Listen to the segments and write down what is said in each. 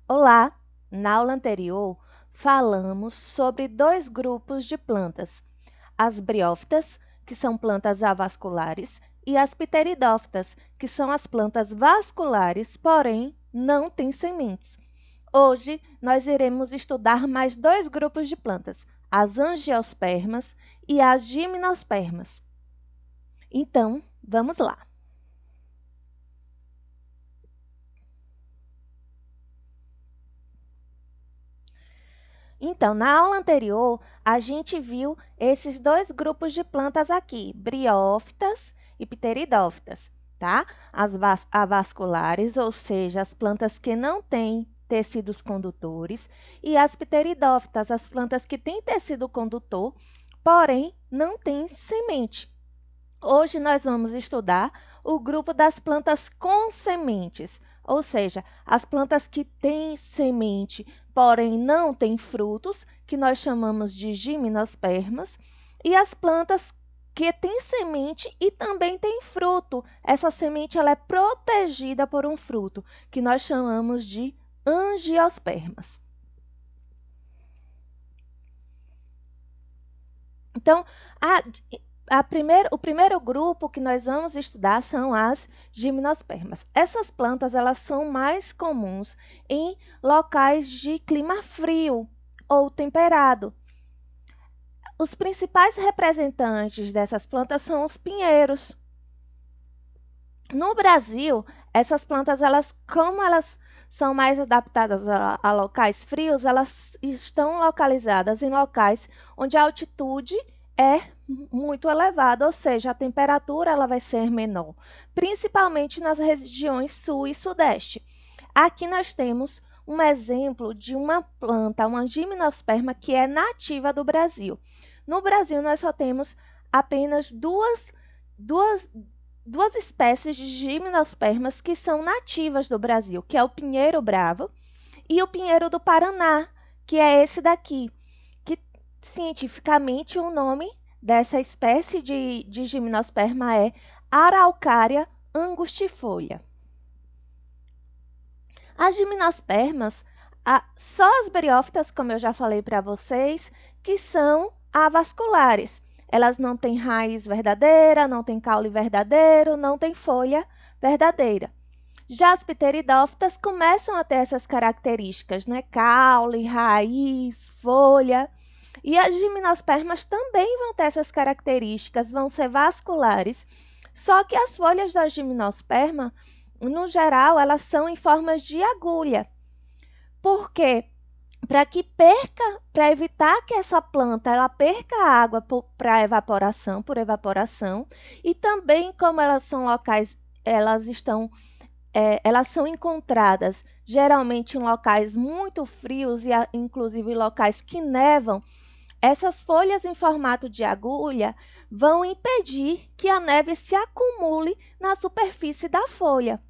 Olá! Na aula anterior, falamos sobre dois grupos de plantas, as briófitas, que são plantas avasculares, e as pteridófitas, que são as plantas vasculares, porém não têm sementes. Hoje, nós iremos estudar mais dois grupos de plantas, as angiospermas e as gimnospermas. Então, vamos lá! Então, na aula anterior, a gente viu esses dois grupos de plantas aqui, briófitas e pteridófitas, tá? As avasculares, ou seja, as plantas que não têm tecidos condutores, e as pteridófitas, as plantas que têm tecido condutor, porém não têm semente. Hoje nós vamos estudar o grupo das plantas com sementes, ou seja, as plantas que têm semente, porém não têm frutos, que nós chamamos de gimnospermas, e as plantas que têm semente e também têm fruto. Essa semente ela é protegida por um fruto, que nós chamamos de angiospermas. Então, o primeiro grupo que nós vamos estudar são as gimnospermas. Essas plantas elas são mais comuns em locais de clima frio ou temperado. Os principais representantes dessas plantas são os pinheiros. No Brasil, essas plantas, como elas são mais adaptadas a locais frios, elas estão localizadas em locais onde a altitude é muito elevada, ou seja, a temperatura ela vai ser menor, principalmente nas regiões sul e sudeste. Aqui nós temos um exemplo de uma planta, uma gimnosperma, que é nativa do Brasil. No Brasil, nós só temos apenas duas espécies de gimnospermas que são nativas do Brasil, que é o pinheiro bravo e o pinheiro do Paraná, que é esse daqui, que cientificamente o nome dessa espécie de gimnosperma é Araucária angustifolia. As gimnospermas, só as briófitas, como eu já falei para vocês, que são avasculares. Elas não têm raiz verdadeira, não têm caule verdadeiro, não têm folha verdadeira. Já as pteridófitas começam a ter essas características, né? Caule, raiz, folha. E as gimnospermas também vão ter essas características, vão ser vasculares. Só que as folhas da gimnosperma, no geral, elas são em formas de agulha. Por quê? Para evitar que essa planta ela perca água para evaporação, por evaporação, e também como elas são locais, elas são encontradas geralmente em locais muito frios e inclusive locais que nevam, essas folhas em formato de agulha vão impedir que a neve se acumule na superfície da folha.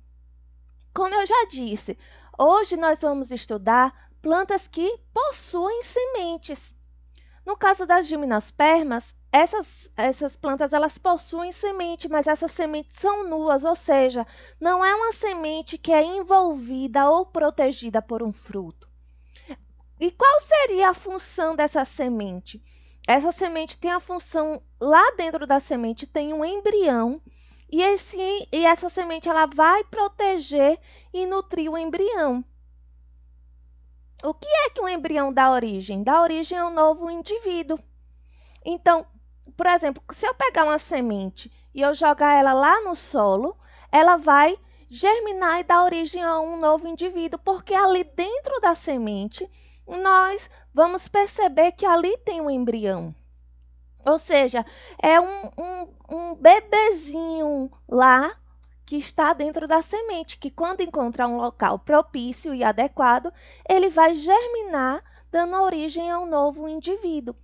Como eu já disse, hoje nós vamos estudar plantas que possuem sementes. No caso das gimnospermas, essas plantas elas possuem semente, mas essas sementes são nuas, ou seja, não é uma semente que é envolvida ou protegida por um fruto. E qual seria a função dessa semente? Essa semente tem a função, lá dentro da semente tem um embrião, e essa semente ela vai proteger e nutrir o embrião. O que é que um embrião dá origem? Dá origem a um novo indivíduo. Então, por exemplo, se eu pegar uma semente e eu jogar ela lá no solo, ela vai germinar e dar origem a um novo indivíduo, porque ali dentro da semente, nós vamos perceber que ali tem um embrião. Ou seja, é um bebezinho lá que está dentro da semente, que quando encontrar um local propício e adequado, ele vai germinar, dando origem a um novo indivíduo.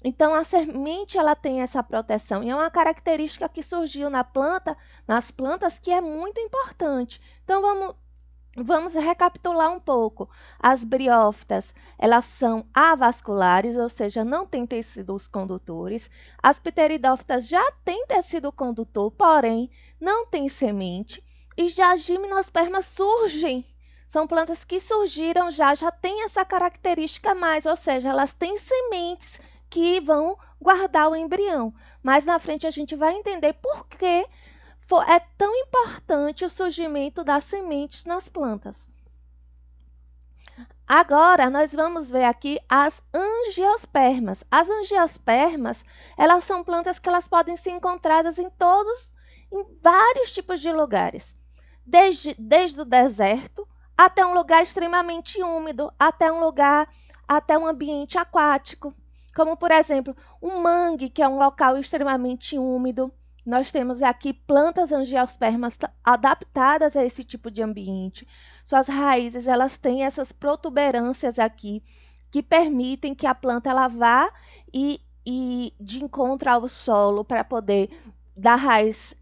Então, a semente ela tem essa proteção e é uma característica que surgiu nas plantas que é muito importante. Então, vamos recapitular um pouco. As briófitas, elas são avasculares, ou seja, não têm tecidos condutores. As pteridófitas já têm tecido condutor, porém, não têm semente. E já as gimnospermas São plantas que surgiram já tem essa característica a mais, ou seja, elas têm sementes que vão guardar o embrião. Mais na frente a gente vai entender por que é tão importante o surgimento das sementes nas plantas. Agora, nós vamos ver aqui as angiospermas. As angiospermas, elas são plantas que elas podem ser encontradas em vários tipos de lugares. Desde o deserto, até um lugar extremamente úmido, até um ambiente aquático. Como, por exemplo, um mangue, que é um local extremamente úmido. Nós temos aqui plantas angiospermas adaptadas a esse tipo de ambiente. Suas raízes, elas têm essas protuberâncias aqui, que permitem que a planta ela vá e de encontro ao solo para poder dar raiz,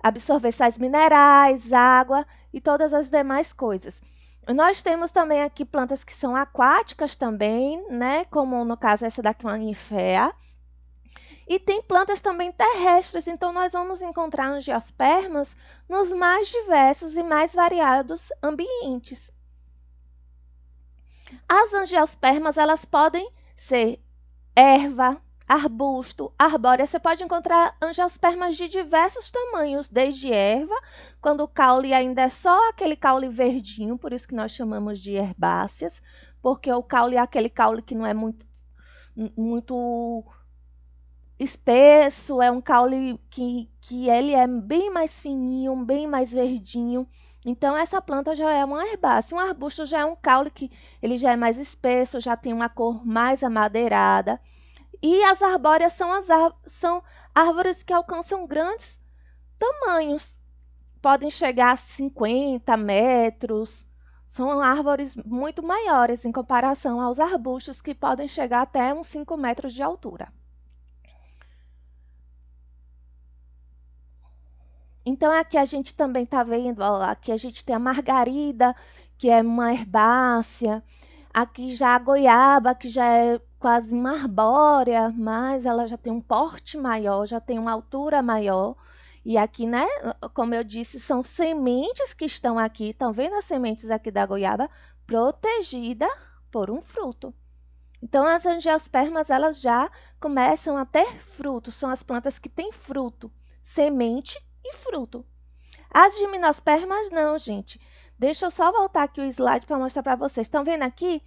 absorver sais minerais, água e todas as demais coisas. Nós temos também aqui plantas que são aquáticas também, né? Como no caso essa daqui, uma ninféa. E tem plantas também terrestres, então nós vamos encontrar angiospermas nos mais diversos e mais variados ambientes. As angiospermas, elas podem ser erva, arbusto, arbórea. Você pode encontrar angiospermas de diversos tamanhos, desde erva, quando o caule ainda é só aquele caule verdinho, por isso que nós chamamos de herbáceas, porque o caule é aquele caule que não é muito espesso, é um caule que ele é bem mais fininho, bem mais verdinho. Então, essa planta já é uma herbácea. Um arbusto já é um caule que ele já é mais espesso, já tem uma cor mais amadeirada. E as arbóreas são árvores que alcançam grandes tamanhos. Podem chegar a 50 metros. São árvores muito maiores em comparação aos arbustos, que podem chegar até uns 5 metros de altura. Então, aqui a gente também está vendo, ó, aqui a gente tem a margarida, que é uma herbácea. Aqui já a goiaba, que já é quase uma arbórea, mas ela já tem um porte maior, já tem uma altura maior. E aqui, né, como eu disse, são sementes que estão aqui. Estão vendo as sementes aqui da goiaba? Protegida por um fruto. Então, as angiospermas, elas já começam a ter frutos. São as plantas que têm fruto, semente e fruto. As gimnospermas não, gente. Deixa eu só voltar aqui o slide para mostrar para vocês. Estão vendo aqui?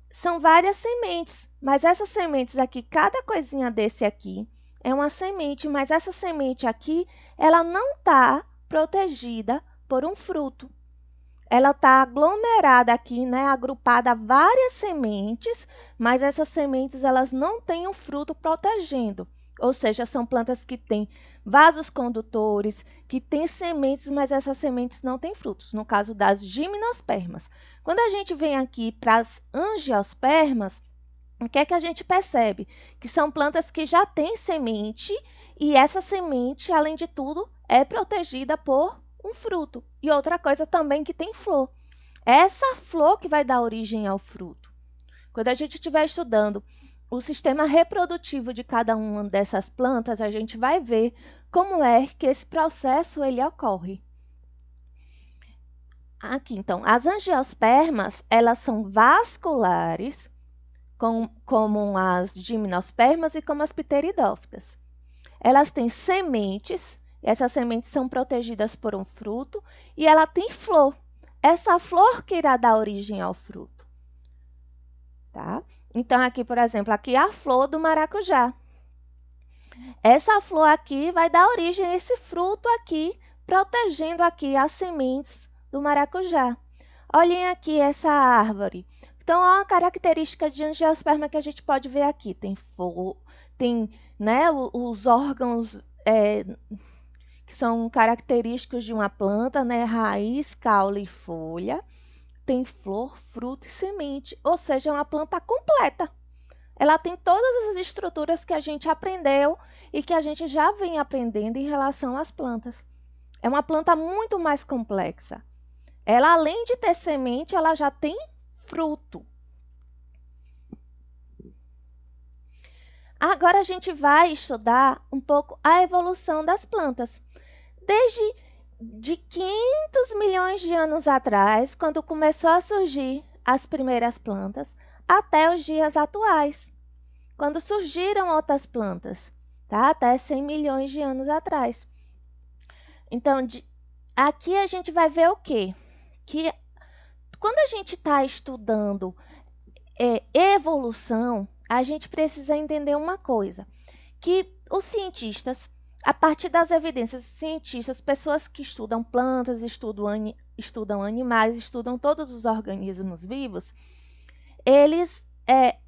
São várias sementes, mas essas sementes aqui, cada coisinha desse aqui é uma semente, mas essa semente aqui, ela não está protegida por um fruto. Ela está aglomerada aqui, né, agrupada várias sementes, mas essas sementes elas não têm um fruto protegendo. Ou seja, são plantas que têm vasos condutores, que têm sementes, mas essas sementes não têm frutos, no caso das gimnospermas. Quando a gente vem aqui para as angiospermas, o que é que a gente percebe? Que são plantas que já têm semente e essa semente, além de tudo, é protegida por um fruto. E outra coisa também que tem flor. É essa flor que vai dar origem ao fruto. Quando a gente estiver estudando o sistema reprodutivo de cada uma dessas plantas, a gente vai ver como é que esse processo ele ocorre. Aqui, então, as angiospermas, elas são vasculares, como as gimnospermas e como as pteridófitas. Elas têm sementes, essas sementes são protegidas por um fruto, e ela tem flor. Essa flor que irá dar origem ao fruto. Tá? Então, aqui, por exemplo, aqui é a flor do maracujá. Essa flor aqui vai dar origem a esse fruto aqui, protegendo aqui as sementes do maracujá. Olhem aqui essa árvore. Então, ó, uma característica de angiosperma que a gente pode ver aqui. Tem né, os órgãos que são característicos de uma planta, né, raiz, caule e folha. Tem flor, fruto e semente, ou seja, é uma planta completa. Ela tem todas as estruturas que a gente aprendeu e que a gente já vem aprendendo em relação às plantas. É uma planta muito mais complexa. Ela, além de ter semente, ela já tem fruto. Agora a gente vai estudar um pouco a evolução das plantas. Desde de 500 milhões de anos atrás, quando começou a surgir as primeiras plantas, até os dias atuais, quando surgiram outras plantas, tá? Até 100 milhões de anos atrás. Então, aqui a gente vai ver o quê? Que quando a gente está estudando evolução, a gente precisa entender uma coisa, que os cientistas, a partir das evidências, cientistas, pessoas que estudam plantas, estudam animais, estudam todos os organismos vivos, eles,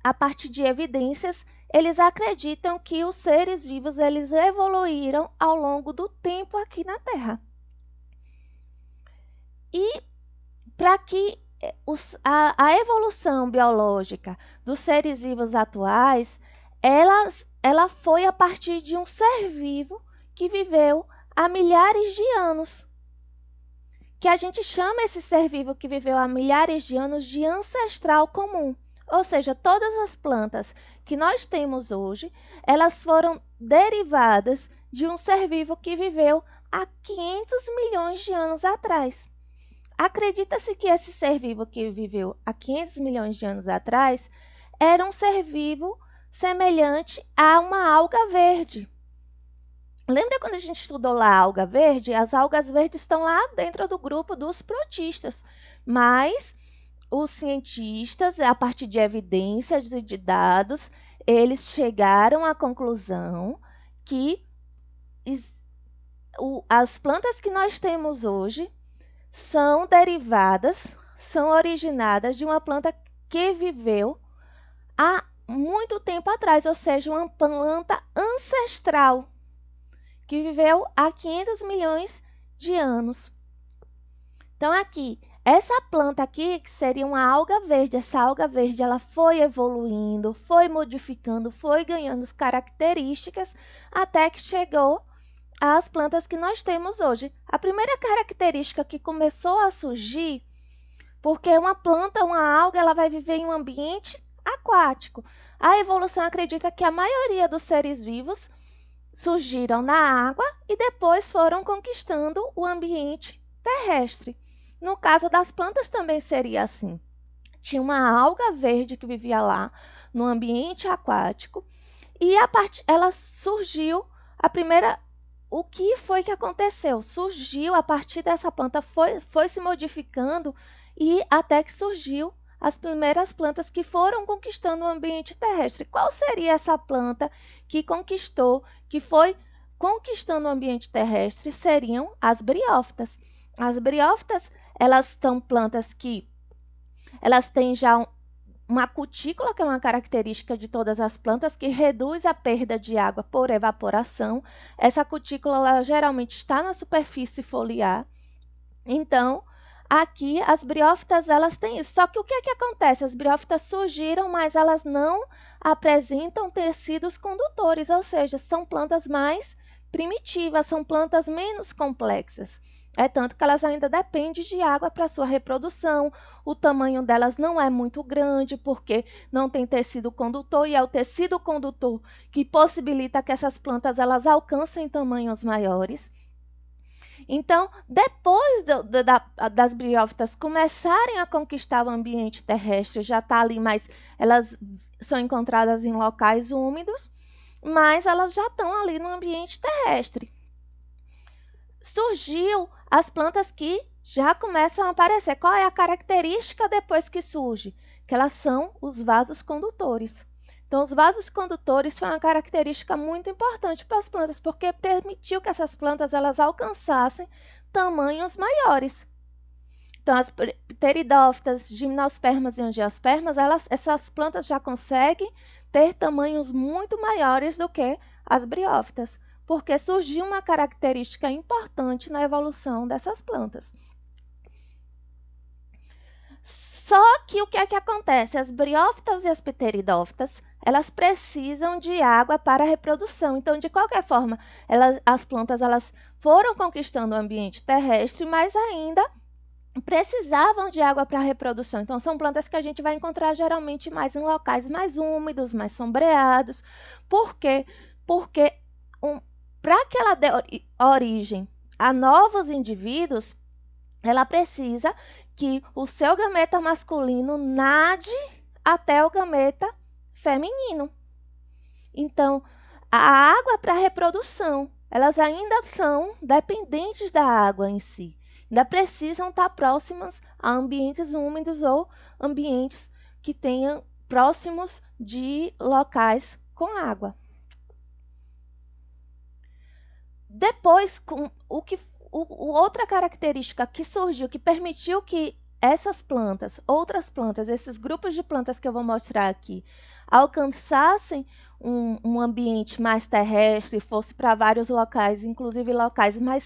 a partir de evidências, eles acreditam que os seres vivos eles evoluíram ao longo do tempo aqui na Terra. E para que a evolução biológica dos seres vivos atuais, ela foi a partir de um ser vivo que viveu há milhares de anos. Que a gente chama esse ser vivo que viveu há milhares de anos de ancestral comum. Ou seja, todas as plantas que nós temos hoje, elas foram derivadas de um ser vivo que viveu há 500 milhões de anos atrás. Acredita-se que esse ser vivo que viveu há 500 milhões de anos atrás era um ser vivo semelhante a uma alga verde. Lembra quando a gente estudou lá a alga verde? As algas verdes estão lá dentro do grupo dos protistas, mas os cientistas, a partir de evidências e de dados, eles chegaram à conclusão que as plantas que nós temos hoje são derivadas, são originadas de uma planta que viveu há muito tempo atrás, ou seja, uma planta ancestral que viveu há 500 milhões de anos. Então, aqui, essa planta aqui, que seria uma alga verde, essa alga verde ela foi evoluindo, foi modificando, foi ganhando características, até que chegou às plantas que nós temos hoje. A primeira característica que começou a surgir, porque uma planta, uma alga, ela vai viver em um ambiente aquático. A evolução acredita que a maioria dos seres vivos surgiram na água e depois foram conquistando o ambiente terrestre. No caso das plantas também seria assim. Tinha uma alga verde que vivia lá no ambiente aquático e ela surgiu, a primeira. O que foi que aconteceu? Surgiu, a partir dessa planta, foi se modificando e até que surgiu as primeiras plantas que foram conquistando o ambiente terrestre. Qual seria essa planta que conquistou, que foi conquistando o ambiente terrestre? Seriam as briófitas. As briófitas, elas são plantas que elas têm já uma cutícula, que é uma característica de todas as plantas, que reduz a perda de água por evaporação. Essa cutícula ela geralmente está na superfície foliar. Então, aqui as briófitas elas têm isso. Só que o que é que acontece? As briófitas surgiram, mas elas não apresentam tecidos condutores, ou seja, são plantas mais primitivas, são plantas menos complexas. É tanto que elas ainda dependem de água para sua reprodução. O tamanho delas não é muito grande, porque não tem tecido condutor, e é o tecido condutor que possibilita que essas plantas elas alcancem tamanhos maiores. Então, depois das briófitas começarem a conquistar o ambiente terrestre, já está ali, mas elas são encontradas em locais úmidos, mas elas já estão ali no ambiente terrestre. Surgiu as plantas que já começam a aparecer. Qual é a característica depois que surge? Que elas são os vasos condutores. Então, os vasos condutores foi uma característica muito importante para as plantas, porque permitiu que essas plantas elas alcançassem tamanhos maiores. Então, as pteridófitas, gimnospermas e angiospermas, essas plantas já conseguem ter tamanhos muito maiores do que as briófitas, porque surgiu uma característica importante na evolução dessas plantas. Só que o que é que acontece? As briófitas e as pteridófitas, elas precisam de água para a reprodução. Então, de qualquer forma, as plantas elas foram conquistando o ambiente terrestre, mas ainda precisavam de água para a reprodução. Então, são plantas que a gente vai encontrar geralmente mais em locais mais úmidos, mais sombreados. Por quê? Porque para que ela dê origem a novos indivíduos, ela precisa que o seu gameta masculino nade até o gameta feminino. Então, a água para a reprodução, elas ainda são dependentes da água em si. Ainda precisam estar próximas a ambientes úmidos ou ambientes que tenham próximos de locais com água. Depois, outra característica que surgiu, que permitiu que essas plantas, outras plantas, esses grupos de plantas que eu vou mostrar aqui, alcançassem um ambiente mais terrestre, fosse para vários locais, inclusive locais mais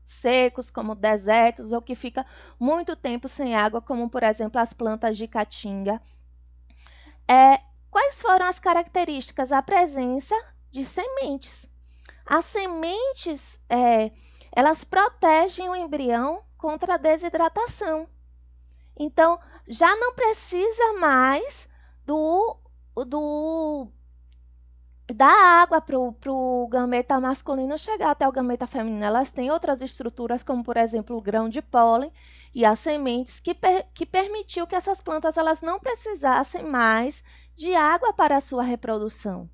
secos, como desertos, ou que fica muito tempo sem água, como, por exemplo, as plantas de caatinga. Quais foram as características? A presença de sementes. As sementes, elas protegem o embrião contra a desidratação. Então, já não precisa mais da água para o gameta masculino chegar até o gameta feminino. Elas têm outras estruturas, como, por exemplo, o grão de pólen e as sementes, que permitiu que essas plantas elas não precisassem mais de água para a sua reprodução.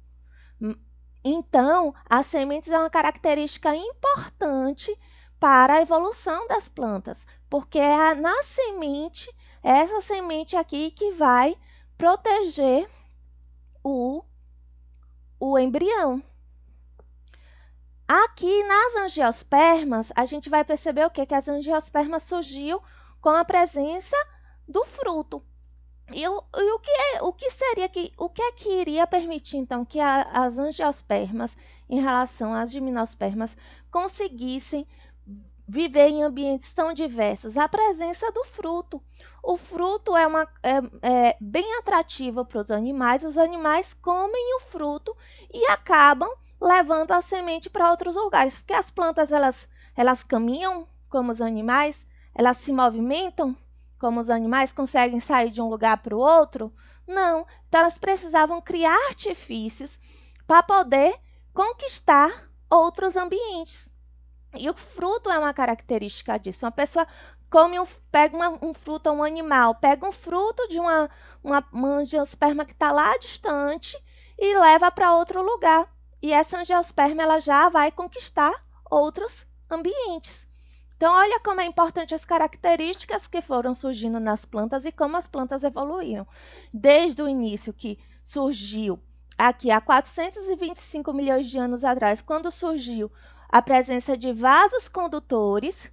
Então, as sementes é uma característica importante para a evolução das plantas, porque é na semente, essa semente aqui que vai proteger o embrião. Aqui nas angiospermas, a gente vai perceber o quê? Que as angiospermas surgiu com a presença do fruto. O que é que iria permitir, então, que as angiospermas, em relação às gimnospermas, conseguissem viver em ambientes tão diversos? A presença do fruto. O fruto é bem atrativo para os animais comem o fruto e acabam levando a semente para outros lugares, porque as plantas elas caminham como os animais, elas se movimentam como os animais, conseguem sair de um lugar para o outro? Não. Então, elas precisavam criar artifícios para poder conquistar outros ambientes. E o fruto é uma característica disso. Uma pessoa pega um fruto, um animal, pega um fruto de uma angiosperma que está lá distante e leva para outro lugar. E essa angiosperma ela já vai conquistar outros ambientes. Então, olha como é importante as características que foram surgindo nas plantas e como as plantas evoluíram. Desde o início que surgiu aqui há 425 milhões de anos atrás, quando surgiu a presença de vasos condutores.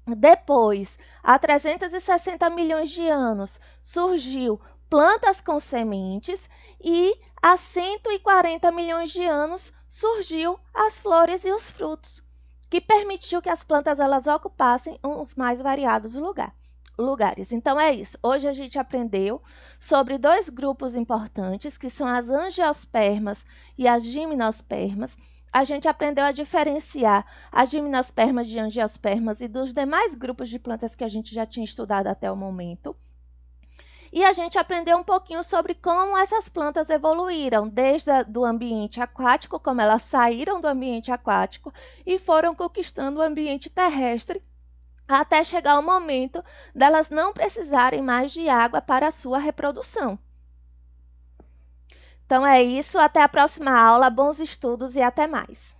Depois, há 360 milhões de anos, surgiu plantas com sementes e há 140 milhões de anos surgiu as flores e os frutos, que permitiu que as plantas elas ocupassem os mais variados lugares. Então, é isso. Hoje a gente aprendeu sobre dois grupos importantes, que são as angiospermas e as gimnospermas. A gente aprendeu a diferenciar as gimnospermas de angiospermas e dos demais grupos de plantas que a gente já tinha estudado até o momento. E a gente aprendeu um pouquinho sobre como essas plantas evoluíram, desde o ambiente aquático, como elas saíram do ambiente aquático e foram conquistando o ambiente terrestre, até chegar o momento delas não precisarem mais de água para a sua reprodução. Então é isso, até a próxima aula, bons estudos e até mais!